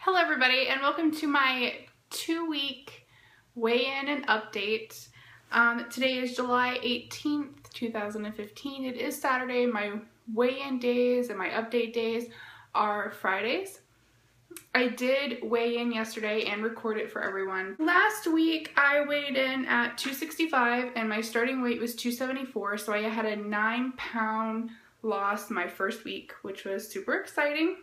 Hello everybody, and welcome to my 2-week weigh-in and update. Today is July 18th, 2015. It is Saturday. My weigh-in days and my update days are Fridays. I did weigh in yesterday and record it for everyone. Last week I weighed in at 265 and my starting weight was 274, so I had a 9-pound loss my first week, which was super exciting.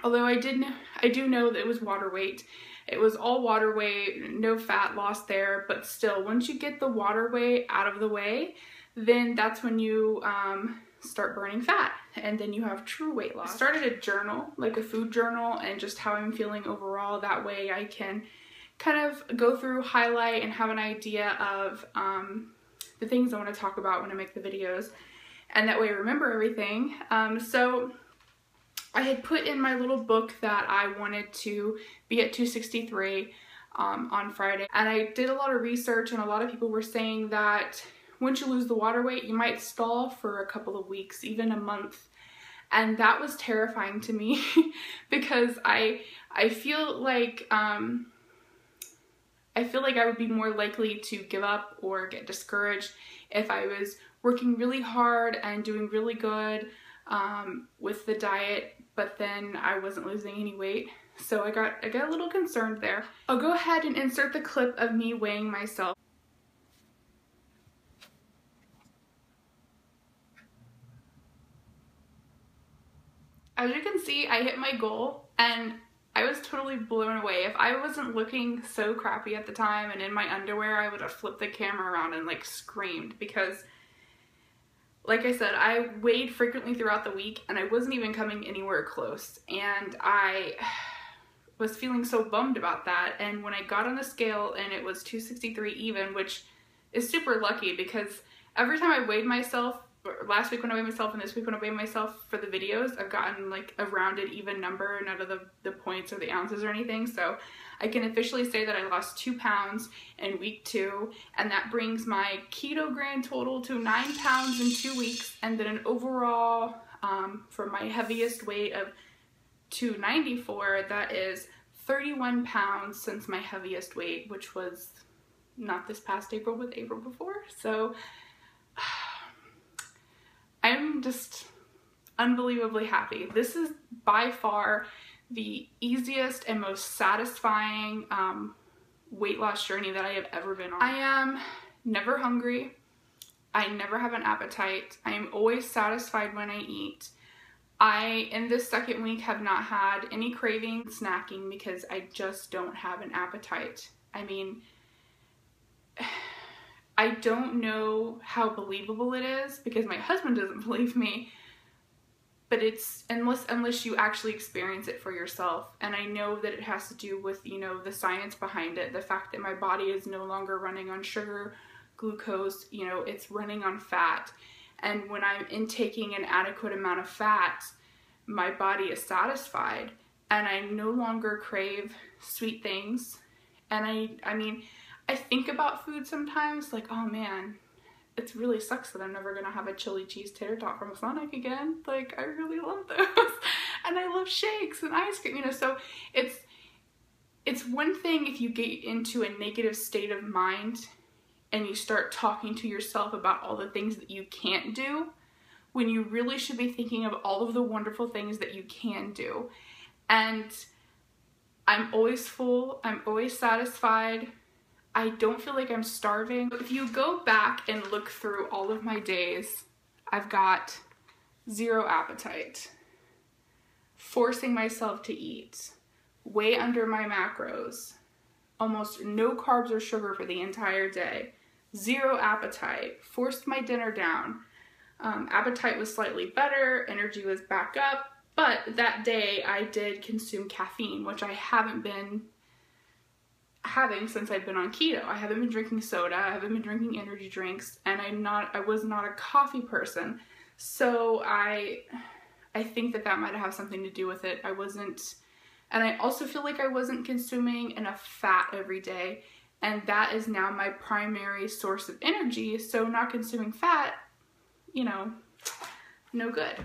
Although I do know that it was water weight. It was all water weight, no fat loss there, but still, once you get the water weight out of the way, then that's when you start burning fat, and then you have true weight loss. I started a journal, like a food journal, and just how I'm feeling overall. That way I can kind of go through, highlight, and have an idea of the things I want to talk about when I make the videos, and that way I remember everything. So I had put in my little book that I wanted to be at 263 on Friday, and I did a lot of research, and a lot of people were saying that once you lose the water weight, you might stall for a couple of weeks, even a month, and that was terrifying to me because I feel like I would be more likely to give up or get discouraged if I was working really hard and doing really good with the diet, but then I wasn't losing any weight. So I got a little concerned there. I'll go ahead and insert the clip of me weighing myself. As you can see, I hit my goal and I was totally blown away. If I wasn't looking so crappy at the time and in my underwear, I would have flipped the camera around and like screamed, because like I said, I weighed frequently throughout the week and I wasn't even coming anywhere close, and I was feeling so bummed about that. And when I got on the scale and it was 263 even, which is super lucky because every time I weighed myself, last week when I weighed myself and this week when I weighed myself for the videos, I've gotten like a rounded even number, none of the points or the ounces or anything. So I can officially say that I lost 2 pounds in week 2, and that brings my keto grand total to 9 pounds in 2 weeks, and then an overall for my heaviest weight of 294, that is 31 pounds since my heaviest weight, which was not this past April, but the April before. So I'm just unbelievably happy. This is by far the easiest and most satisfying weight loss journey that I have ever been on. I am never hungry. I never have an appetite. I am always satisfied when I eat. I, in this second week, have not had any craving snacking because I just don't have an appetite. I mean, I don't know how believable it is because my husband doesn't believe me, but it's unless you actually experience it for yourself. And I know that it has to do with, you know, the science behind it, the fact that my body is no longer running on sugar, glucose, you know, it's running on fat. And when I'm intaking an adequate amount of fat, my body is satisfied and I no longer crave sweet things. And I mean, I think about food sometimes, like, oh man, it really sucks that I'm never gonna have a chili cheese tater tot from Sonic again. Like, I really love those. And I love shakes and ice cream, you know. So it's one thing if you get into a negative state of mind and you start talking to yourself about all the things that you can't do, when you really should be thinking of all of the wonderful things that you can do. And I'm always full, I'm always satisfied. I don't feel like I'm starving. If you go back and look through all of my days, I've got zero appetite, forcing myself to eat, way under my macros, almost no carbs or sugar for the entire day, zero appetite, forced my dinner down. Appetite was slightly better, energy was back up, but that day I did consume caffeine, which I haven't been having since I've been on keto. I haven't been drinking soda, I haven't been drinking energy drinks, and I was not a coffee person. So I think that might have something to do with it. And I also feel like I wasn't consuming enough fat every day, and that is now my primary source of energy. So not consuming fat, you know, no good.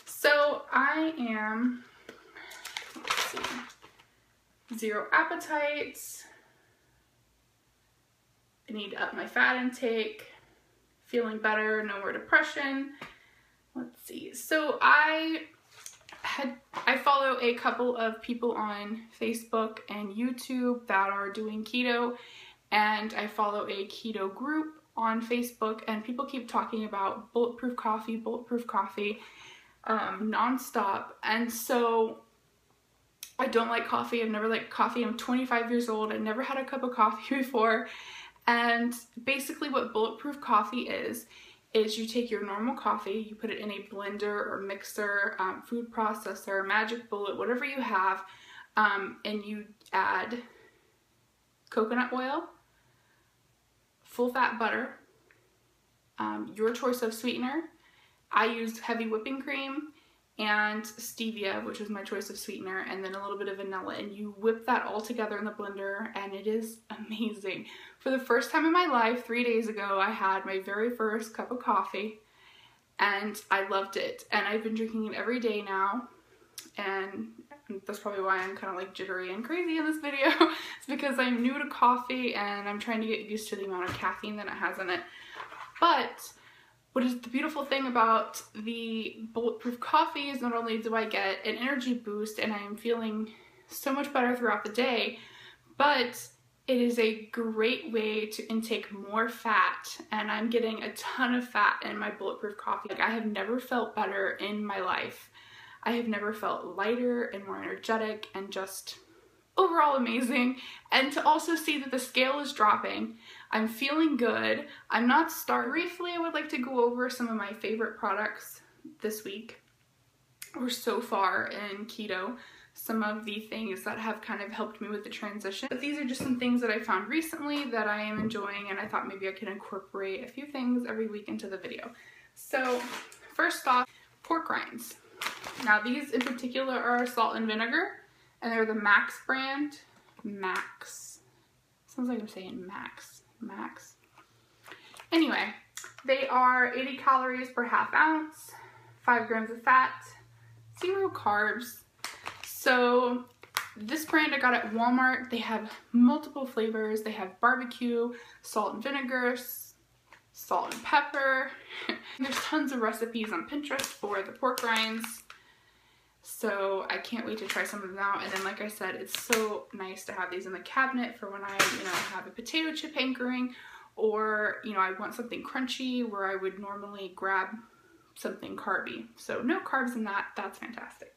So I am, let's see, zero appetite. I need to up my fat intake. Feeling better, no more depression. Let's see. So I follow a couple of people on Facebook and YouTube that are doing keto, and I follow a keto group on Facebook, and people keep talking about bulletproof coffee nonstop. And so I don't like coffee. I've never liked coffee. I'm 25 years old. I never had a cup of coffee before. And basically what bulletproof coffee is you take your normal coffee, you put it in a blender or mixer, food processor, magic bullet, whatever you have, and you add coconut oil, full fat butter, your choice of sweetener. I used heavy whipping cream and stevia, which is my choice of sweetener, and then a little bit of vanilla, and you whip that all together in the blender, and it is amazing. For the first time in my life, 3 days ago, I had my very first cup of coffee, and I loved it, and I've been drinking it every day now, and that's probably why I'm kind of like jittery and crazy in this video. It's because I'm new to coffee, and I'm trying to get used to the amount of caffeine that it has in it. But what is the beautiful thing about the bulletproof coffee is not only do I get an energy boost and I am feeling so much better throughout the day, but it is a great way to intake more fat, and I'm getting a ton of fat in my bulletproof coffee. Like, I have never felt better in my life. I have never felt lighter and more energetic and just overall amazing. And to also see that the scale is dropping, I'm feeling good, I'm not starving. Briefly, I would like to go over some of my favorite products this week, or so far in keto, some of the things that have kind of helped me with the transition. But these are just some things that I found recently that I am enjoying, and I thought maybe I could incorporate a few things every week into the video. So first off, pork rinds. Now these in particular are salt and vinegar, and they're the Max brand. Max. Sounds like I'm saying Max. Max. Anyway, they are 80 calories per half ounce, 5 grams of fat, 0 carbs. So this brand I got at Walmart. They have multiple flavors. They have barbecue, salt and vinegar, salt and pepper. There's tons of recipes on Pinterest for the pork rinds. So I can't wait to try some of them out. And then, like I said, it's so nice to have these in the cabinet for when I, have a potato chip hankering, or, I want something crunchy where I would normally grab something carby. So no carbs in that. That's fantastic.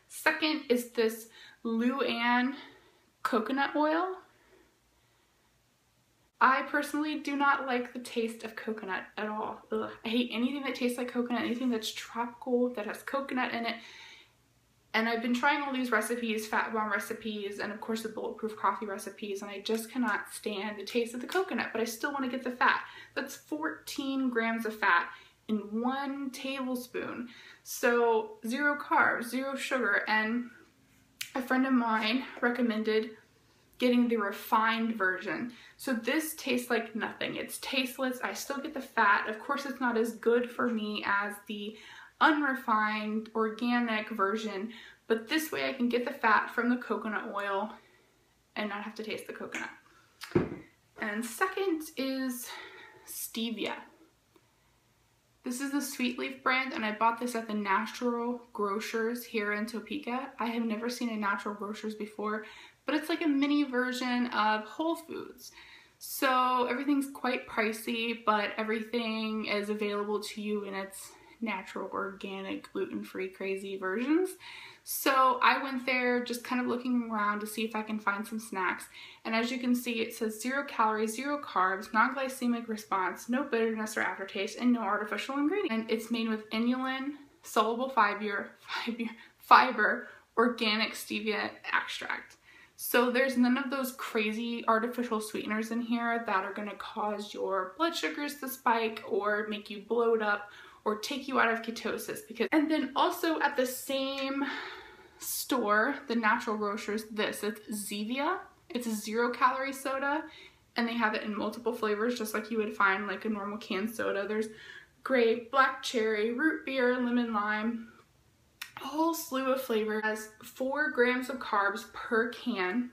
Second is this Luann coconut oil. I personally do not like the taste of coconut at all. Ugh. I hate anything that tastes like coconut, anything that's tropical, that has coconut in it. And I've been trying all these recipes, fat bomb recipes, and of course the bulletproof coffee recipes, and I just cannot stand the taste of the coconut, but I still want to get the fat. That's 14 grams of fat in 1 tablespoon. So 0 carbs, 0 sugar, and a friend of mine recommended getting the refined version. So this tastes like nothing. It's tasteless. I still get the fat. Of course, it's not as good for me as the unrefined organic version, but this way I can get the fat from the coconut oil and not have to taste the coconut. And second is stevia. This is the Sweet Leaf brand, and I bought this at the Natural Grocers here in Topeka. I have never seen a Natural Grocers before, but it's like a mini version of Whole Foods. So everything's quite pricey, but everything is available to you in its natural, organic, gluten-free, crazy versions. So I went there just kind of looking around to see if I can find some snacks. And as you can see, it says 0 calories, 0 carbs, non-glycemic response, no bitterness or aftertaste, and no artificial ingredient. And it's made with inulin, soluble fiber, organic stevia extract. So there's none of those crazy artificial sweeteners in here that are going to cause your blood sugars to spike or make you bloat up or take you out of ketosis. And then also at the same store, the Natural Grocers, it's Zevia. It's a 0 calorie soda, and they have it in multiple flavors, just like you would find like a normal canned soda. There's grape, black cherry, root beer, lemon lime, a whole slew of flavors. It has 4 grams of carbs per can,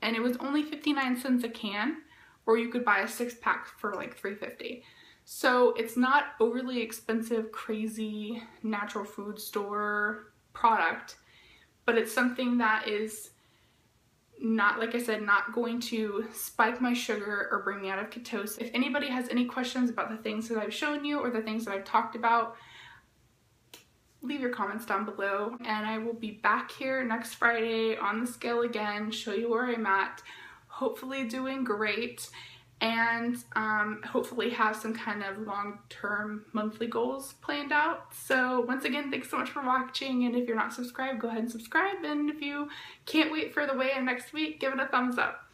and it was only 59 cents a can, or you could buy a 6-pack for like $3.50. So it's not overly expensive, crazy natural food store product, but it's something that is not, like I said, not going to spike my sugar or bring me out of ketosis. If anybody has any questions about the things that I've shown you or the things that I've talked about, leave your comments down below, and I will be back here next Friday on the scale again, show you where I'm at, hopefully doing great, and hopefully have some kind of long-term monthly goals planned out. So once again, thanks so much for watching, and if you're not subscribed, go ahead and subscribe, and if you can't wait for the weigh-in next week, give it a thumbs up.